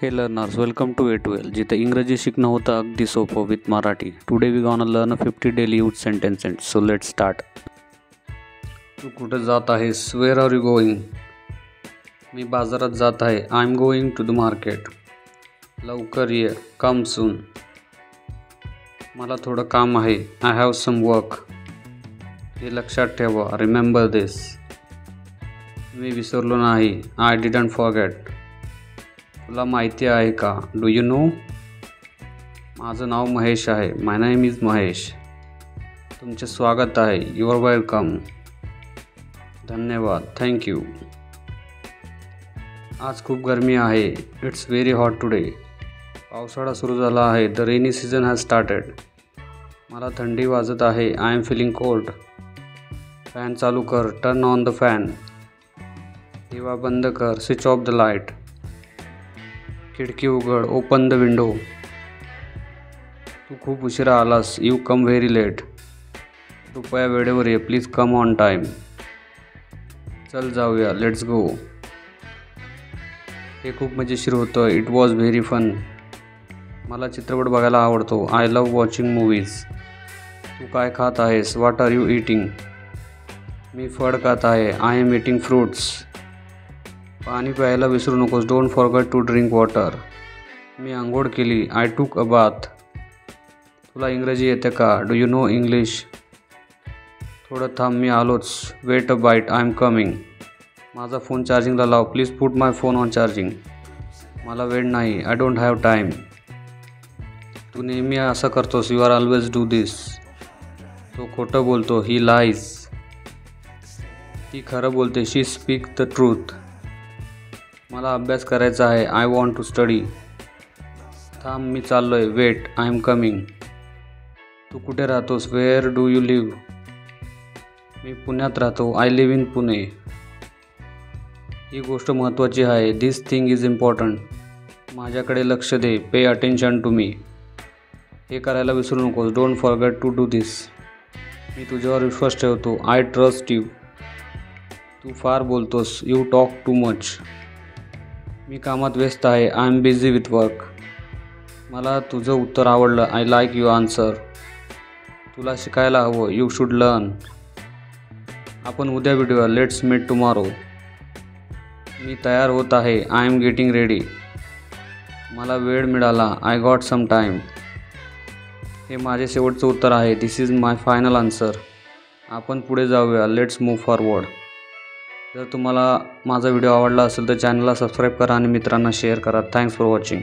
Hey learners, welcome to A2L. जिथे इंग्रजी शिकणं होतं अगदी सोपं with Marathi. Today we gonna learn a 50 daily use sentences. So let's start. तू कुठे जात आहेस? Where are you going? मी बाजारात जात आहे. I'm going to the market. लवकर ये. Come soon. मला थोडं काम आहे. I have some work. हे लक्षात ठेवा. Remember this. मी विसरलो नाही. I didn't forget. तुला माहिती आहे का? Do you know? माझं नाव महेश आहे. My name is Mahesh. तुमचे स्वागत आहे. You are welcome. धन्यवाद. थँक्यू. आज खूप गरमी आहे. It's very hot today. पावसाळा सुरू झाला आहे. The rainy season has started. मला थंडी वाजत आहे. I am feeling cold. Fan चालू कर. Turn on the fan. दिवा बंद कर. Switch off the light. खिडकी उघड. Open the window. तू खूप उशिरा आलास. You come very late. कृपया वेळेवर ये. Please come on time. चल जाऊया. Let's go. हे खूप मजेशीर होतं. It was very fun. मला चित्रपट बघायला आवडतो. I love watching movies. तू काय खात आहेस? What are you eating? मी फळ खात आहे. I am eating fruits. पाणी प्यायला विसरू नकोस. Don't forget to drink water. मी आंघोळ केली. आय टूक अ बाथ. तुला इंग्रजी येते का? Do you know English? थोडं थांब. मी आलोच. Wait a bite. I am coming. माझा फोन चार्जिंगला लाव. Please put my phone on charging. मला वेळ नाही. I don't have time. तू नेहमी असं करतोस. You are always do this. तो खोटं बोलतो. He lies. ती खरं बोलते. She speak the truth. मला अभ्यास करायचा आहे. I want to study. थांब. मी चाललो आहे. वेट. I am coming. तू कुठे राहतोस? Where do you live? मी पुण्यात राहतो. I live in Pune. ही गोष्ट महत्त्वाची आहे. This thing is important. माझ्याकडे लक्ष दे. Pay attention to me. हे करायला विसरू नकोस. Don't forget to do this. मी तुझ्यावर विश्वास ठेवतो. I trust you. तू फार बोलतोस. You talk too much. मी कामात व्यस्त आहे. I am busy with work. मला तुझं उत्तर आवडलं. I like your answer. तुला शिकायला हवं. You should learn. आपण उद्या भेटूया. Let's meet tomorrow. मी तयार होत आहे. I am getting ready. मला वेळ मिळाला. I got some time. हे माझे शेवटचं उत्तर आहे. This is my final answer. आपण पुढे जाऊया. Let's move forward. जर तुम्हाला माझा व्हिडिओ आवडला असेल तर चॅनलला सबस्क्राईब करा आणि मित्रांना शेअर करा. Thanks for watching.